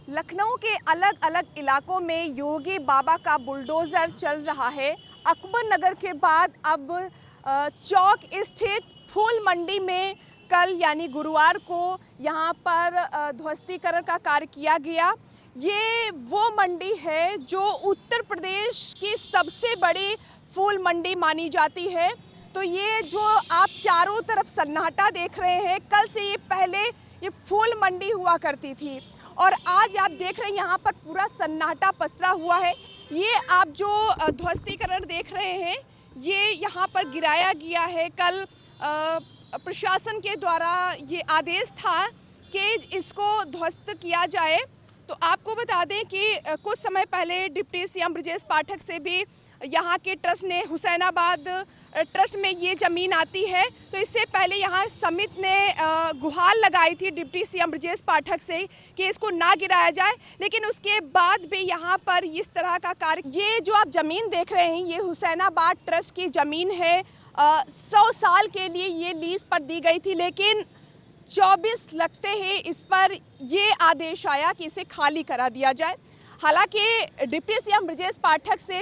लखनऊ के अलग अलग इलाकों में योगी बाबा का बुलडोज़र चल रहा है। अकबर नगर के बाद अब चौक स्थित फूल मंडी में कल यानी गुरुवार को यहाँ पर ध्वस्तीकरण का कार्य किया गया। ये वो मंडी है जो उत्तर प्रदेश की सबसे बड़ी फूल मंडी मानी जाती है। तो ये जो आप चारों तरफ सन्नाटा देख रहे हैं, कल से ये पहले ये फूल मंडी हुआ करती थी और आज आप देख रहे हैं यहाँ पर पूरा सन्नाटा पसरा हुआ है। ये आप जो ध्वस्तीकरण देख रहे हैं ये यहाँ पर गिराया गया है। कल प्रशासन के द्वारा ये आदेश था कि इसको ध्वस्त किया जाए। तो आपको बता दें कि कुछ समय पहले डिप्टी सीएम ब्रजेश पाठक से भी यहाँ के ट्रस्ट ने हुसैनाबाद ट्रस्ट में ये ज़मीन आती है, तो इससे पहले यहाँ समिति ने गुहार लगाई थी डिप्टी सीएम ब्रजेश पाठक से कि इसको ना गिराया जाए, लेकिन उसके बाद भी यहाँ पर इस तरह का कार्य। ये जो आप ज़मीन देख रहे हैं ये हुसैनाबाद ट्रस्ट की ज़मीन है। 100 साल के लिए ये लीज पर दी गई थी, लेकिन 24 लगते ही इस पर ये आदेश आया कि इसे खाली करा दिया जाए। हालांकि डिप्टी सीएम ब्रजेश पाठक से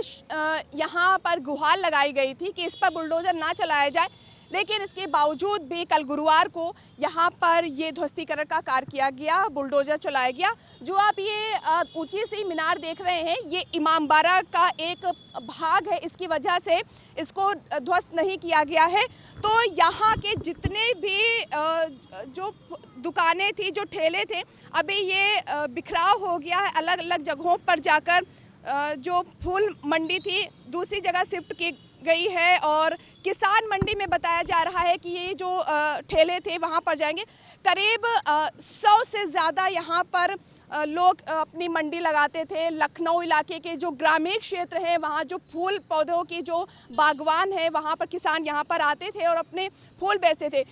यहाँ पर गुहार लगाई गई थी कि इस पर बुलडोज़र ना चलाया जाए, लेकिन इसके बावजूद भी कल गुरुवार को यहाँ पर ये ध्वस्तीकरण का कार्य किया गया, बुलडोज़र चलाया गया। जो आप ये ऊंची सी मीनार देख रहे हैं ये इमामबाड़ा का एक भाग है, इसकी वजह से इसको ध्वस्त नहीं किया गया है। तो यहाँ के जितने भी जो दुकानें थी, जो ठेले थे, अभी ये बिखराव हो गया है। अलग अलग जगहों पर जाकर जो फूल मंडी थी दूसरी जगह शिफ्ट की गई है और किसान मंडी में बताया जा रहा है कि ये जो ठेले थे वहाँ पर जाएंगे। करीब 100 से ज़्यादा यहाँ पर लोग अपनी मंडी लगाते थे। लखनऊ इलाके के जो ग्रामीण क्षेत्र है वहाँ जो फूल पौधों की जो बागवान है वहाँ पर किसान यहाँ पर आते थे और अपने फूल बेचते थे।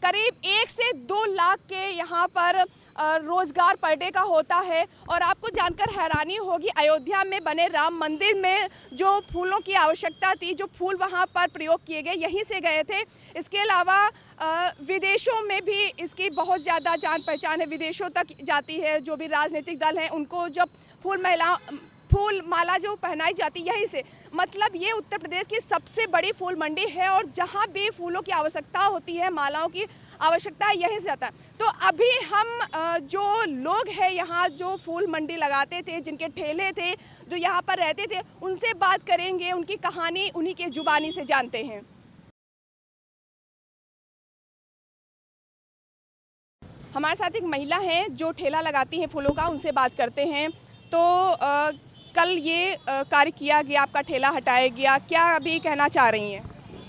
करीब 1 से 2 लाख के यहाँ पर रोजगार पर डे का होता है। और आपको जानकर हैरानी होगी, अयोध्या में बने राम मंदिर में जो फूलों की आवश्यकता थी, जो फूल वहाँ पर प्रयोग किए गए यहीं से गए थे। इसके अलावा विदेशों में भी इसकी बहुत ज़्यादा जान पहचान है, विदेशों तक जाती है। जो भी राजनीतिक दल हैं उनको जब फूल माला जो पहनाई जाती है यहीं से। मतलब ये उत्तर प्रदेश की सबसे बड़ी फूल मंडी है और जहाँ भी फूलों की आवश्यकता होती है, मालाओं की आवश्यकता यहीं से आता है। तो अभी हम जो लोग हैं यहाँ जो फूल मंडी लगाते थे, जिनके ठेले थे, जो यहाँ पर रहते थे, उनसे बात करेंगे, उनकी कहानी उन्हीं के जुबानी से जानते हैं। हमारे साथ एक महिला है जो ठेला लगाती हैं फूलों का, उनसे बात करते हैं। तो कल ये कार्य किया गया, आपका ठेला हटाया गया, क्या अभी कहना चाह रही हैं?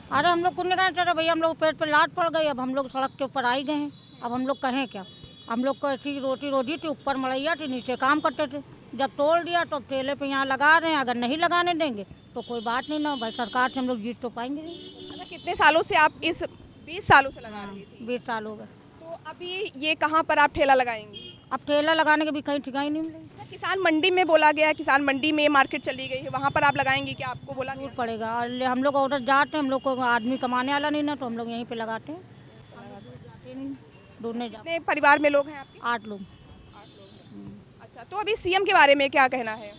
अरे हम लोग कुछ नहीं कहना चाहते भैया, हम लोग पेट पे लात पड़ गई। अब हम लोग सड़क के ऊपर आई गए हैं, अब हम लोग कहें क्या। हम लोग को ऐसी रोटी थी, ऊपर मड़ैया थी, नीचे काम करते थे। जब तोड़ दिया तो ठेले पे यहाँ लगा रहे हैं, अगर नहीं लगाने देंगे तो कोई बात नहीं ना भाई, सरकार से हम लोग जीत तो पाएंगे नहीं। अच्छा, कितने सालों से आप इस 20 सालों से लगा रही थी? 20 साल हो गए। तो अभी ये कहाँ पर आप ठेला लगाएंगी? अब ठेला लगाने के भी कहीं ठिकाई नहीं मिलेगी। किसान मंडी में बोला गया, किसान मंडी में मार्केट चली गई है, वहाँ पर आप लगाएंगी क्या? आपको बोला दूर पड़ेगा और हम लोग ऑर्डर जाते हैं, हम लोग को आदमी कमाने वाला नहीं ना, तो हम लोग यहीं पे लगाते हैं, दूर नहीं जाते। कितने परिवार में लोग हैं आपके? 8 लोग। अच्छा, तो अभी सीएम के बारे में क्या कहना है?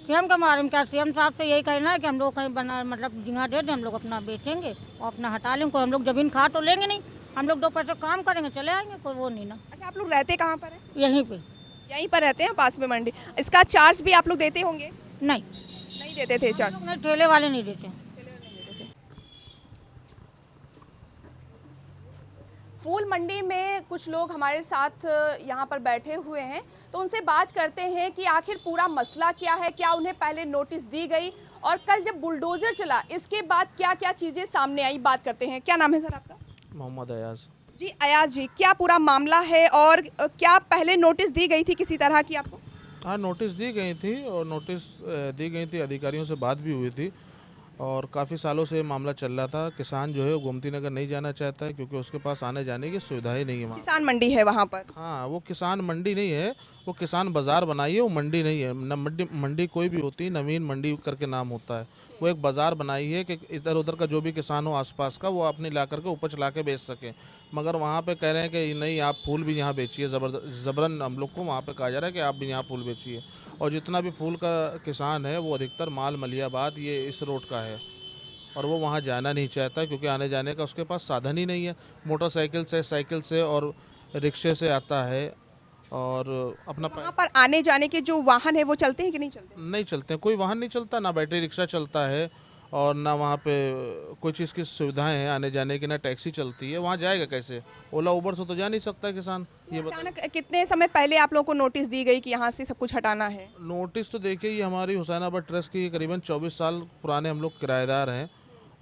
सीएम के बारे में क्या, सीएम साहब से यही कहना है कि हम लोग कहीं बना मतलब जगह दे दें, हम लोग अपना बेचेंगे और अपना हटा लेंगे। कोई हम लोग जमीन खा तो लेंगे नहीं, हम लोग 2 पैसे काम करेंगे चले आएंगे, कोई वो नहीं ना। अच्छा, आप लोग रहते कहाँ पर हैं? यहीं पे। यहीं पर रहते हैं पास में मंडी। इसका चार्ज भी आप लोग देते होंगे? नहीं देते थे चार्ज? नहीं, ठेले वाले नहीं देते। फूल मंडी में कुछ लोग हमारे साथ यहाँ पर बैठे हुए हैं, तो उनसे बात करते हैं कि आखिर पूरा मसला क्या है, क्या उन्हें पहले नोटिस दी गई और कल जब बुलडोजर चला इसके बाद क्या क्या चीज़ें सामने आई। बात करते हैं। क्या नाम है सर आपका? मोहम्मद अयाज। जी अयाज जी, क्या पूरा मामला है और क्या पहले नोटिस दी गई थी किसी तरह की आपको? हाँ, नोटिस दी गई थी और नोटिस दी गई थी, अधिकारियों से बात भी हुई थी और काफ़ी सालों से मामला चल रहा था। किसान जो है वो गोमती नगर नहीं जाना चाहता है क्योंकि उसके पास आने जाने की सुविधा ही नहीं है वहाँ। किसान मंडी है वहाँ पर? हाँ, वो किसान मंडी नहीं है, वो किसान बाज़ार बनाई है, वो मंडी नहीं है। न मंडी मंडी कोई भी होती है, नवीन मंडी करके नाम होता है। वो एक बाज़ार बनाई है कि इधर उधर का जो भी किसान हो आसपास का, वो अपनी ला करके उपज ला के बेच सके। मगर वहाँ पे कह रहे हैं कि नहीं, आप फूल भी यहाँ बेचिए, ज़बरन हम लोग को वहाँ पे कहा जा रहा है कि आप भी यहाँ फूल बेचिए। और जितना भी फूल का किसान है वो अधिकतर माल मलियाबाद ये इस रोड का है, और वो वहाँ जाना नहीं चाहता क्योंकि आने जाने का उसके पास साधन ही नहीं है। मोटरसाइकिल से, साइकिल से और रिक्शे से आता है, और अपना वहाँ पर आने जाने के जो वाहन है वो चलते हैं कि नहीं चलते? नहीं चलते हैं, कोई वाहन नहीं चलता, ना बैटरी रिक्शा चलता है और ना वहाँ पे कोई चीज़ की सुविधाएं हैं आने जाने की, ना टैक्सी चलती है। वहाँ जाएगा कैसे? ओला उबर से तो जा नहीं सकता किसान। ये अचानक कितने समय पहले आप लोगों को नोटिस दी गई कि यहाँ से सब कुछ हटाना है? नोटिस तो देखिए, ये हमारी हुसैनाबाद ट्रस्ट की करीबन 24 साल पुराने हम लोग किराएदार हैं,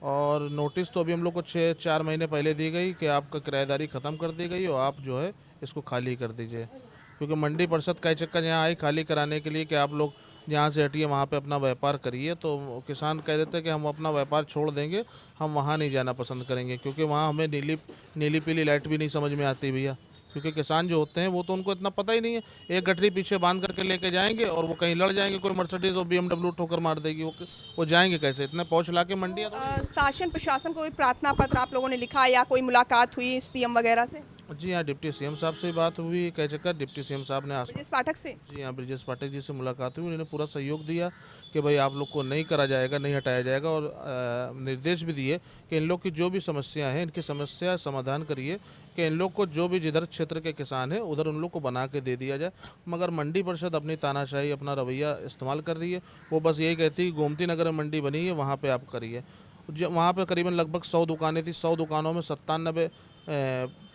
और नोटिस तो अभी हम लोग को 4 महीने पहले दी गई कि आपका किराएदारी ख़त्म कर दी गई और आप जो है इसको खाली कर दीजिए। क्योंकि मंडी परिषद का चक्कर यहाँ आई खाली कराने के लिए कि आप लोग यहाँ से हटिए, वहाँ पे अपना व्यापार करिए। तो किसान कह देते हैं कि हम अपना व्यापार छोड़ देंगे, हम वहाँ नहीं जाना पसंद करेंगे, क्योंकि वहाँ हमें नीली पीली लाइट भी नहीं समझ में आती भैया। क्योंकि किसान जो होते हैं वो तो उनको इतना पता ही नहीं है, एक गठरी पीछे बांध करके लेके जाएंगे और वो कहीं लड़ जाएंगे, कोई मर्सिडीज और BMW ठोकर मार देगी, वो जाएंगे कैसे? इतने पहुँच ला के मंडियाँ शासन प्रशासन को कोई प्रार्थना पत्र आप लोगों ने लिखा या कोई मुलाकात हुई CM वगैरह से? जी हाँ, डिप्टी CM साहब से बात हुई, कह चक्कर डिप्टी CM साहब ने ब्रजेश पाठक से? जी हाँ, ब्रजेश पाठक जी से मुलाकात हुई। उन्होंने पूरा सहयोग दिया कि भाई आप लोग को नहीं करा जाएगा, नहीं हटाया जाएगा, और निर्देश भी दिए कि इन लोग की जो भी समस्या है, इनकी समस्या समाधान करिए, कि इन लोग को जो भी जिधर क्षेत्र के किसान हैं उधर उन लोग को बना के दे दिया जाए। मगर मंडी परिषद अपनी तानाशाही, अपना रवैया इस्तेमाल कर रही है। वो बस यही कहती है गोमती नगर में मंडी बनी है, वहाँ पर आप करिए। वहाँ पर करीबन लगभग 100 दुकानें थी, 100 दुकानों में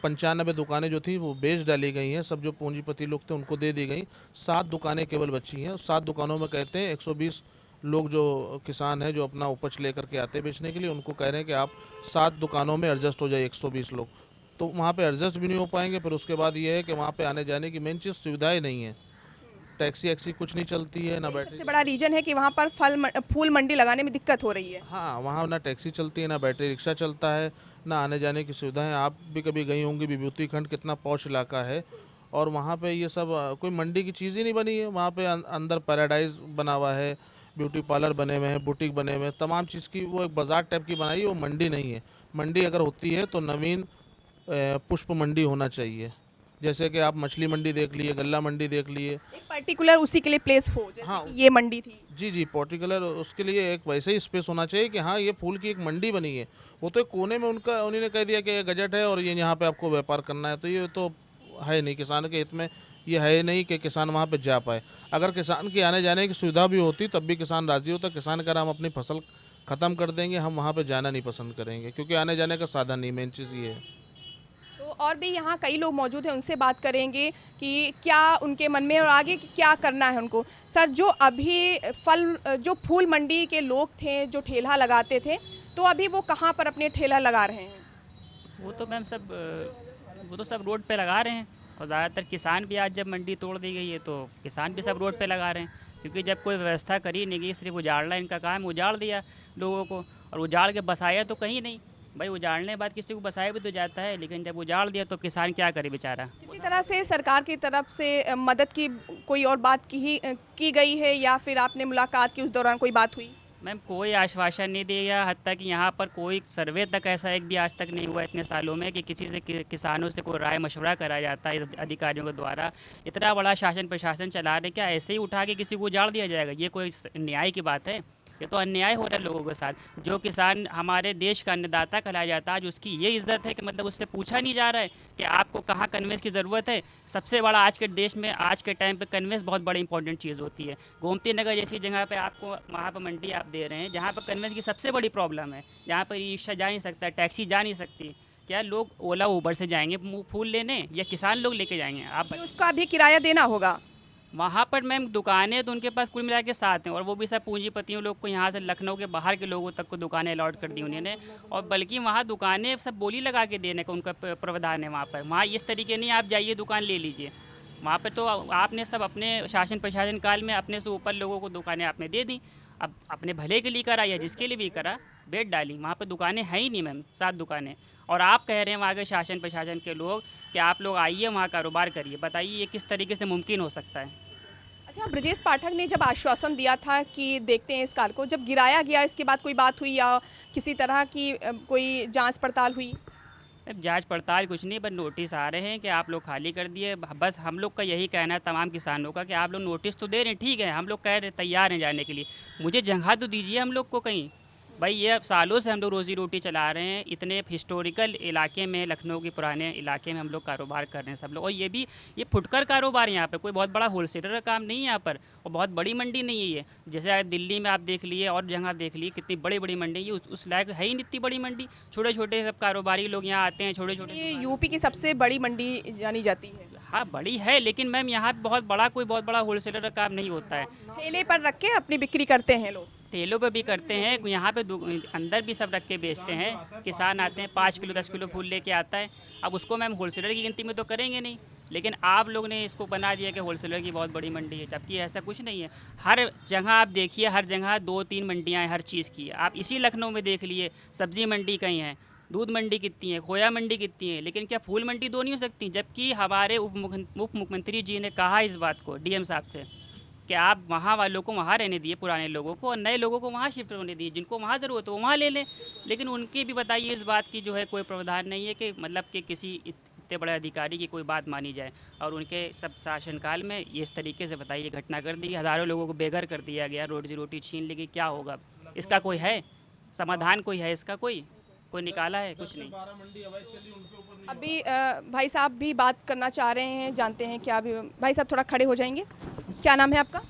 95 दुकानें जो थी वो बेच डाली गई हैं। सब जो पूंजीपति लोग थे उनको दे दी गई। 7 दुकानें केवल बची हैं। 7 दुकानों में कहते हैं 120 लोग जो किसान हैं, जो अपना उपज लेकर के आते हैं बेचने के लिए, उनको कह रहे हैं कि आप 7 दुकानों में एडजस्ट हो जाए, 120 लोग। तो वहाँ पे एडजस्ट भी नहीं हो पाएंगे। फिर उसके बाद ये है कि वहाँ पे आने जाने की मेन चीज़ सुविधाएँ नहीं है, टैक्सी एक्सी कुछ नहीं चलती है, ना बैटरी। सबसे बड़ा रीजन है कि वहाँ पर फूल मंडी लगाने में दिक्कत हो रही है। हाँ, वहाँ ना टैक्सी चलती है, ना बैटरी रिक्शा चलता है, ना आने जाने की सुविधाएं। आप भी कभी गई होंगी, विभूति खंड कितना पॉश इलाका है, और वहाँ पे ये सब कोई मंडी की चीज़ ही नहीं बनी है। वहाँ पे अंदर पैराडाइज बना हुआ है, ब्यूटी पार्लर बने हुए हैं, बुटीक बने हुए हैं, तमाम चीज़ की वो एक बाज़ार टाइप की बनाई है, वो मंडी नहीं है। मंडी अगर होती है तो नवीन पुष्प मंडी होना चाहिए। जैसे कि आप मछली मंडी देख लिए, गल्ला मंडी देख लिए। एक पर्टिकुलर उसी के लिए प्लेस हो, जैसे हाँ, कि ये मंडी थी। जी पर्टिकुलर उसके लिए एक वैसे ही स्पेस होना चाहिए कि हाँ, ये फूल की एक मंडी बनी है। वो तो एक कोने में उन्होंने कह दिया कि ये गजट है और ये यहाँ पे आपको व्यापार करना है, तो ये तो है नहीं किसान के हित में। ये है नहीं कि किसान वहाँ पे जा पाए। अगर किसान की आने जाने की सुविधा भी होती तब भी किसान राजी होता। किसान कह रहा हम अपनी फसल ख़त्म कर देंगे, हम वहाँ पर जाना नहीं पसंद करेंगे, क्योंकि आने जाने का साधन नहीं, मेन चीज़ ये है। तो और भी यहाँ कई लोग मौजूद हैं, उनसे बात करेंगे कि क्या उनके मन में और आगे क्या करना है उनको। सर, जो अभी जो फूल मंडी के लोग थे जो ठेला लगाते थे, तो अभी वो कहाँ पर अपने ठेला लगा रहे हैं? वो तो मैम वो तो सब रोड पे लगा रहे हैं, और ज़्यादातर किसान भी आज जब मंडी तोड़ दी गई है तो किसान भी सब रोड पे लगा रहे हैं, क्योंकि जब कोई व्यवस्था करी नहीं गई, सिर्फ उजाड़ना इनका काम, उजाड़ दिया लोगों को, और उजाड़ के बसाया तो कहीं नहीं। भाई उजाड़ने के बाद किसी को बसाया भी तो जाता है, लेकिन जब उजाड़ दिया तो किसान क्या करे बेचारा। किसी तरह से सरकार की तरफ से मदद की कोई और बात की गई है, या फिर आपने मुलाकात की उस दौरान कोई बात हुई? मैम कोई आश्वासन नहीं दिया, हत्ता कि यहाँ पर कोई सर्वे तक ऐसा एक भी आज तक नहीं हुआ इतने सालों में कि किसी से किसानों से कोई राय मशवरा करा जाता है अधिकारियों के द्वारा। इतना बड़ा शासन प्रशासन चला रहे, क्या ऐसे ही उठा के किसी को उजाड़ दिया जाएगा? ये कोई न्याय की बात है? ये तो अन्याय हो रहा है लोगों के साथ। जो किसान हमारे देश का अन्नदाता कहलाया जाता है, आज उसकी ये इज्जत है कि मतलब उससे पूछा नहीं जा रहा है कि आपको कहाँ कन्वेंस की ज़रूरत है। सबसे बड़ा आज के देश में आज के टाइम पे कन्वेंस बहुत बड़ी इंपॉर्टेंट चीज़ होती है। गोमती नगर जैसी जगह पे आपको वहाँ पर मंडी आप दे रहे हैं, जहाँ पर कन्वेंस की सबसे बड़ी प्रॉब्लम है, जहाँ पर रिक्शा जा नहीं सकता, टैक्सी जा नहीं सकती। क्या लोग ओला उबर से जाएंगे फूल लेने, या किसान लोग लेके जाएंगे? आप उसका भी किराया देना होगा। वहाँ पर मैम दुकानें तो उनके पास कुल मिला के 7 हैं, और वो भी सब पूंजीपतियों लोग को, यहाँ से लखनऊ के बाहर के लोगों तक को दुकानें अलॉट कर दी उन्होंने। और बल्कि वहाँ दुकानें सब बोली लगा के देने का उनका प्रावधान है। वहाँ इस तरीके नहीं आप जाइए दुकान ले लीजिए। वहाँ पर तो आपने सब अपने शासन प्रशासन काल में अपने से ऊपर लोगों को दुकानें आपने दे दी। अब अपने भले के लिए करा या जिसके लिए भी करा, बेच डाली। वहाँ पर दुकानें हैं ही नहीं मैम, 7 दुकानें। और आप कह रहे हैं वहाँ के शासन प्रशासन के लोग कि आप लोग आइए वहाँ कारोबार करिए। बताइए ये किस तरीके से मुमकिन हो सकता है? अच्छा, ब्रजेश पाठक ने जब आश्वासन दिया था कि देखते हैं इस कार को, जब गिराया गया इसके बाद कोई बात हुई या किसी तरह की कोई जांच पड़ताल हुई? अब जांच पड़ताल कुछ नहीं, बस नोटिस आ रहे हैं कि आप लोग खाली कर दिए। बस हम लोग का यही कहना है तमाम किसानों का कि आप लोग नोटिस तो दे रहे हैं, ठीक है, हम लोग कह रहे तैयार हैं जाने के लिए, मुझे जगह तो दीजिए हम लोग को कहीं। भाई ये अब सालों से हम लोग रोज़ी रोटी चला रहे हैं, इतने हिस्टोरिकल इलाके में, लखनऊ के पुराने इलाके में हम लोग कारोबार कर रहे हैं सब लोग। और ये फुटकर कारोबार है यहाँ पे, कोई बहुत बड़ा होलसेलर का काम नहीं है यहाँ पर, और बहुत बड़ी मंडी नहीं है ये। जैसे दिल्ली में आप देख लिए और जगह देख लिए कितनी बड़ी बड़ी मंडी, ये उस लायक है ही नहीं इतनी बड़ी मंडी। छोटे छोटे सब कारोबारी लोग यहाँ आते हैं, छोटे छोटे। ये यूपी की सबसे बड़ी मंडी जानी जाती है। हाँ बड़ी है, लेकिन मैम यहाँ पे कोई बहुत बड़ा होलसेलर का काम नहीं होता है। ठेले पर रख के अपनी बिक्री करते हैं लोग। ठेलों पे भी करते हैं, यहाँ पे अंदर भी सब रख के बेचते हैं। किसान आते हैं 5 किलो 10 किलो फूल लेके आता है, अब उसको मैम होलसेलर की गिनती में तो करेंगे नहीं, लेकिन आप लोग ने इसको बना दिया कि होलसेलर की बहुत बड़ी मंडी है, जबकि ऐसा कुछ नहीं है। हर जगह आप देखिए, हर जगह 2-3 मंडियाँ हैं हर चीज़ की। आप इसी लखनऊ में देख लिए, सब्जी मंडी कहीं है, दूध मंडी कितनी है, खोया मंडी कितनी है, लेकिन क्या फूल मंडी दो नहीं हो सकती? जबकि हमारे उप मुख्यमंत्री जी ने कहा इस बात को डीएम साहब से कि आप वहाँ वालों को वहाँ रहने दिए, पुराने लोगों को, और नए लोगों को वहाँ शिफ्ट होने दिए, जिनको वहाँ ज़रूरत हो वो वहाँ ले लें। लेकिन उनके भी बताइए इस बात की जो है कोई प्रावधान नहीं है कि मतलब कि किसी इतने बड़े अधिकारी की कोई बात मानी जाए। और उनके सब शासनकाल में ये इस तरीके से बताइए घटना कर दी, हज़ारों लोगों को बेघर कर दिया गया, रोजी रोटी छीन ली गई। क्या होगा इसका? कोई है समाधान? कोई है इसका? कोई निकाला है? कुछ नहीं। अभी भाई साहब भी बात करना चाह रहे हैं, जानते हैं क्या। भी भाई साहब थोड़ा खड़े हो जाएंगे। क्या नाम है आपका?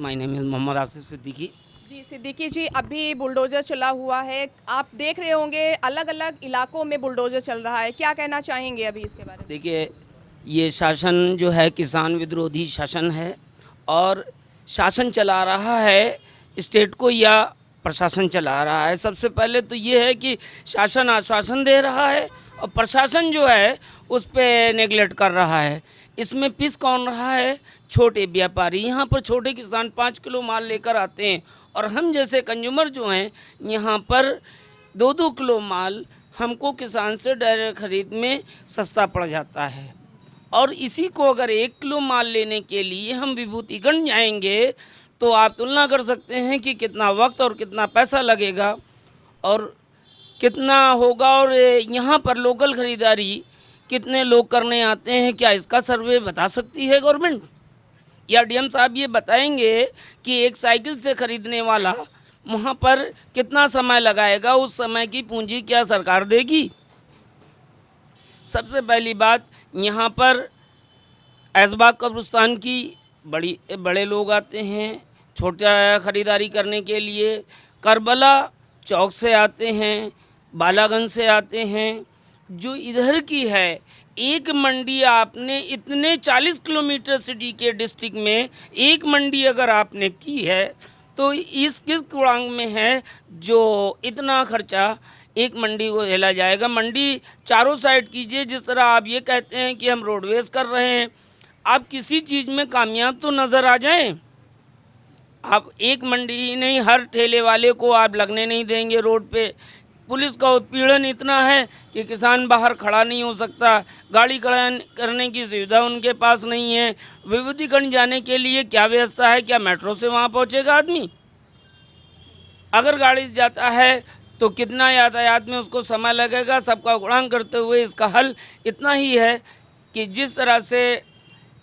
My name is Mohammad Asif Siddiqui. जी सिद्दीकी जी, अभी बुलडोज़र चला हुआ है, आप देख रहे होंगे अलग अलग इलाकों में बुलडोज़र चल रहा है, क्या कहना चाहेंगे अभी इसके बारे में? देखिए, ये शासन जो है किसान विरोधी शासन है, और शासन चला रहा है स्टेट को या प्रशासन चला रहा है। सबसे पहले तो ये है कि शासन आश्वासन दे रहा है और प्रशासन जो है उस पर नेगलेक्ट कर रहा है। इसमें पिस कौन रहा है? छोटे व्यापारी। यहाँ पर छोटे किसान 5 किलो माल लेकर आते हैं, और हम जैसे कंज्यूमर जो हैं यहाँ पर 2-2 किलो माल हमको किसान से डायरेक्ट खरीद में सस्ता पड़ जाता है। और इसी को अगर 1 किलो माल लेने के लिए हम विभूतिगंज जाएंगे तो आप तुलना कर सकते हैं कि कितना वक्त और कितना पैसा लगेगा और कितना होगा। और यहाँ पर लोकल ख़रीदारी कितने लोग करने आते हैं, क्या इसका सर्वे बता सकती है गवर्नमेंट? या डीएम साहब ये बताएंगे कि एक साइकिल से ख़रीदने वाला वहाँ पर कितना समय लगाएगा, उस समय की पूंजी क्या सरकार देगी? सबसे पहली बात, यहाँ पर ऐशबाग कब्रिस्तान की बड़े लोग आते हैं छोटा ख़रीदारी करने के लिए, करबला चौक से आते हैं, बालागंज से आते हैं। जो इधर की है एक मंडी, आपने इतने 40 किलोमीटर सिटी के डिस्ट्रिक्ट में एक मंडी अगर आपने की है तो इस किस कुड़ांग में है जो इतना खर्चा एक मंडी को झेला जाएगा? मंडी चारों साइड कीजिए, जिस तरह आप ये कहते हैं कि हम रोडवेज कर रहे हैं, आप किसी चीज़ में कामयाब तो नज़र आ जाएं। आप एक मंडी ही नहीं, हर ठेले वाले को आप लगने नहीं देंगे रोड पे। पुलिस का उत्पीड़न इतना है कि किसान बाहर खड़ा नहीं हो सकता, गाड़ी खड़ा करने की सुविधा उनके पास नहीं है। विभूतिगंज जाने के लिए क्या व्यवस्था है? क्या मेट्रो से वहाँ पहुँचेगा आदमी? अगर गाड़ी जाता है तो कितना यातायात में उसको समय लगेगा? सबका गुणांक करते हुए इसका हल इतना ही है कि जिस तरह से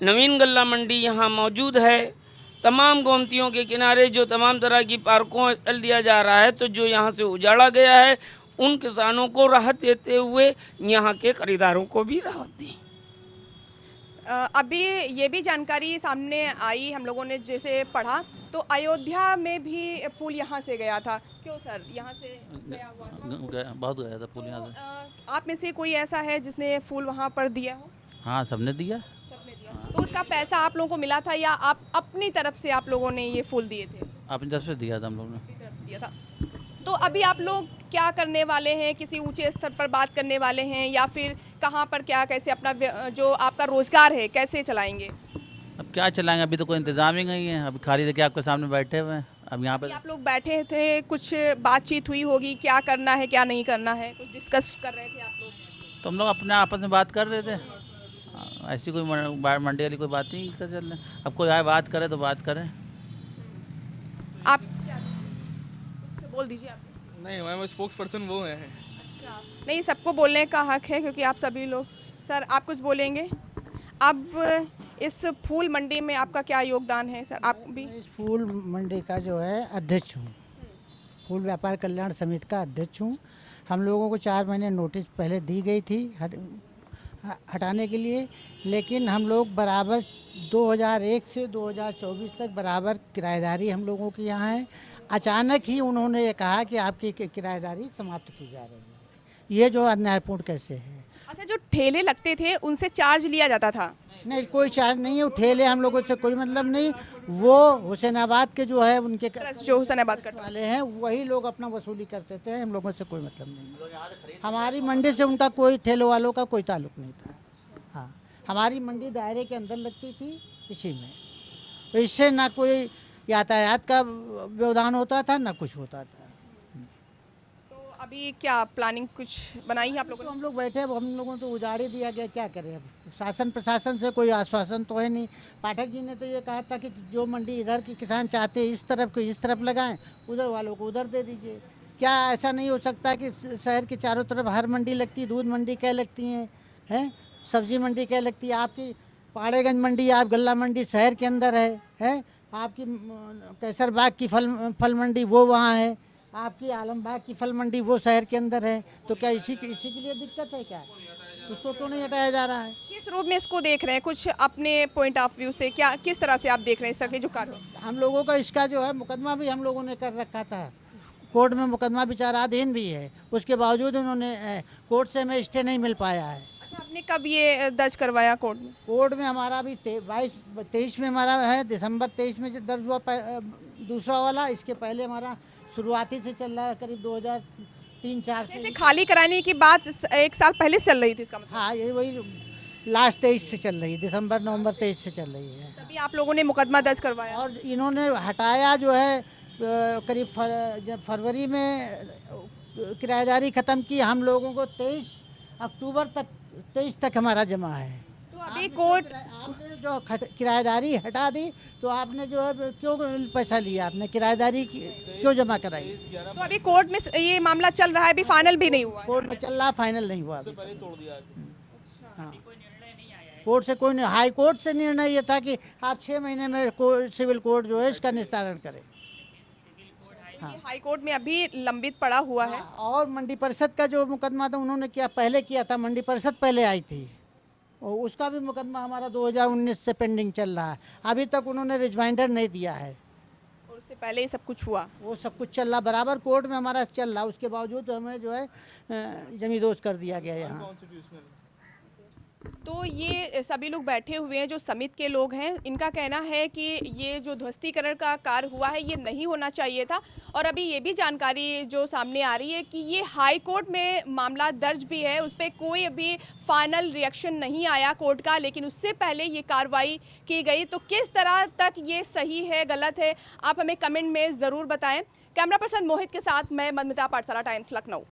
नवीन गल्ला मंडी यहाँ मौजूद है, तमाम गोमतियों के किनारे जो तमाम तरह की पार्कों स्थल दिया जा रहा है, तो जो यहाँ से उजाड़ा गया है उन किसानों को राहत देते हुए यहाँ के खरीदारों को भी राहत दी। अभी ये भी जानकारी सामने आई, हम लोगों ने जैसे पढ़ा तो अयोध्या में भी फूल यहाँ से गया था। क्यों सर, यहाँ से गया हुआ था? बहुत गया था फूल यहाँ से। आप में से कोई ऐसा है जिसने फूल वहाँ पर दिया हो? हाँ, सबने दिया। सबने दिया। तो उसका पैसा आप लोगों को मिला था या आप अपनी तरफ से आप लोगों ने ये फूल दिए थे? अपनी तरफ से दिया था हम लोगों ने। अपनी तरफ से दिया था। तो अभी आप लोग क्या करने वाले हैं? किसी ऊंचे स्तर पर बात करने वाले हैं या फिर कहाँ पर क्या, कैसे अपना जो आपका रोजगार है कैसे चलाएंगे? अब क्या चलाएंगे, अभी तो कोई इंतजाम ही नहीं है। अभी खाली लेके आपके सामने बैठे हुए हैं। अब यहाँ पे आप लोग बैठे थे, कुछ बातचीत हुई होगी, क्या करना है क्या नहीं करना है, कुछ डिस्कस कर रहे थे आप लोग? तो हम लोग अपने आपस में बात कर रहे थे। ऐसी कोई मंडी वाली कोई बात नहीं कर चल रहे। अब कोई आए बात करे तो बात करें। आप क्या कुछ बोल दीजिए आप। नहीं मैम, स्पोक्स पर्सन वो हैं। अच्छा, नहीं सबको बोलने का हक है क्योंकि आप सभी लोग। सर आप कुछ बोलेंगे? अब इस फूल मंडी में आपका क्या योगदान है सर? आप भी मैं इस फूल मंडी का जो है अध्यक्ष हूँ, फूल व्यापार कल्याण समिति का अध्यक्ष हूँ। हम लोगों को 4 महीने नोटिस पहले दी गई थी हटाने के लिए, लेकिन हम लोग बराबर 2001 से 2024 तक बराबर किराएदारी हम लोगों की यहाँ है। अचानक ही उन्होंने ये कहा कि आपकी किराएदारी समाप्त की जा रही है। ये जो अन्यायपूर्ण कैसे है? अच्छा, जो ठेले लगते थे उनसे चार्ज लिया जाता था? नहीं, कोई चार्ज नहीं है। वो ठेले हम लोगों से कोई मतलब नहीं। वो हुसैनाबाद के जो है उनके जो हुसैनाबाद का वाले हैं वही लोग अपना वसूली करते थे। हम लोगों से कोई मतलब नहीं। हमारी मंडी से उनका कोई ठेले वालों का कोई ताल्लुक नहीं था। हाँ, हमारी मंडी दायरे के अंदर लगती थी इसी में, तो इससे ना कोई यातायात का व्यवधान होता था ना कुछ होता था। तो अभी क्या प्लानिंग कुछ बनाई है आप लोगों तो ने? हम लोग बैठे, अब हम लोगों को तो उजाड़ ही दिया गया, क्या करें अब? शासन प्रशासन से कोई आश्वासन तो है नहीं। पाठक जी ने तो ये कहा था कि जो मंडी इधर की किसान चाहते हैं इस तरफ को इस तरफ लगाएं, उधर वालों को उधर दे दीजिए। क्या ऐसा नहीं हो सकता कि शहर के चारों तरफ हर मंडी लगती है? दूध मंडी क्या लगती हैं, सब्जी मंडी क्या लगती है? आपकी पाड़ेगंज मंडी, आप गल्ला मंडी शहर के अंदर है। आपकी कैसरबाग की फल मंडी वो वहाँ है। आपकी आलमबाग की फल मंडी वो शहर के अंदर है। तो क्या इसी के लिए दिक्कत है क्या? उसको क्यों नहीं हटाया जा रहा है? किस रूप में इसको देख रहे हैं? कुछ अपने पॉइंट ऑफ व्यू से क्या किस तरह से आप देख रहे हैं इस तरह के जो कार्य? हम लोगों का इसका जो है मुकदमा भी हम लोगों ने कर रखा था, कोर्ट में मुकदमा विचाराधीन भी है। उसके बावजूद उन्होंने कोर्ट से हमें स्टे नहीं मिल पाया है। अच्छा, आपने कब ये दर्ज करवाया कोर्ट में? कोर्ट में हमारा अभी 23 में हमारा है, दिसंबर 23 में जो दर्ज हुआ दूसरा वाला। इसके पहले हमारा शुरुआती से चल रहा है करीब 2003-04 जैसे से। खाली कराने की बात 1 साल पहले से चल रही थी इसका मतलब? हाँ, ये वही लास्ट 23 से चल रही है, दिसंबर नवंबर 23 से चल रही है। तभी आप लोगों ने मुकदमा दर्ज करवाया? और इन्होंने हटाया जो है करीब फरवरी में किराएदारी ख़त्म की। हम लोगों को 23 तक हमारा जमा है। तो अभी कोर्ट आपने जो किराएदारी हटा दी तो आपने जो है क्यों पैसा लिया? आपने किराएदारी क्यों जमा कराई? तो अभी कोर्ट में ये मामला चल रहा है, अभी फाइनल भी नहीं हुआ है? कोर्ट में चल रहा, फाइनल नहीं हुआ अभी। हाँ, कोर्ट से कोई नहीं। हाई कोर्ट से निर्णय ये था कि आप 6 महीने में सिविल कोर्ट जो है इसका निस्तारण करें। ये हाई कोर्ट में अभी लंबित पड़ा हुआ है। और मंडी परिषद का जो मुकदमा था उन्होंने पहले किया था। मंडी परिषद पहले आई थी और उसका भी मुकदमा हमारा 2019 से पेंडिंग चल रहा है। अभी तक उन्होंने रिजमाइंडर नहीं दिया है। और उससे पहले ही सब कुछ हुआ? वो सब कुछ चल रहा बराबर, कोर्ट में हमारा चल रहा। उसके बावजूद हमें जो है जमींदोज कर दिया गया यहाँ। तो ये सभी लोग बैठे हुए हैं जो समिति के लोग हैं, इनका कहना है कि ये जो ध्वस्तीकरण का कार्य हुआ है ये नहीं होना चाहिए था। और अभी ये भी जानकारी जो सामने आ रही है कि ये हाई कोर्ट में मामला दर्ज भी है, उस पर कोई अभी फाइनल रिएक्शन नहीं आया कोर्ट का, लेकिन उससे पहले ये कार्रवाई की गई। तो किस तरह तक ये सही है गलत है आप हमें कमेंट में ज़रूर बताएं। कैमरा पर्सन मोहित के साथ मैं मधुमिता, पाठशाला टाइम्स, लखनऊ।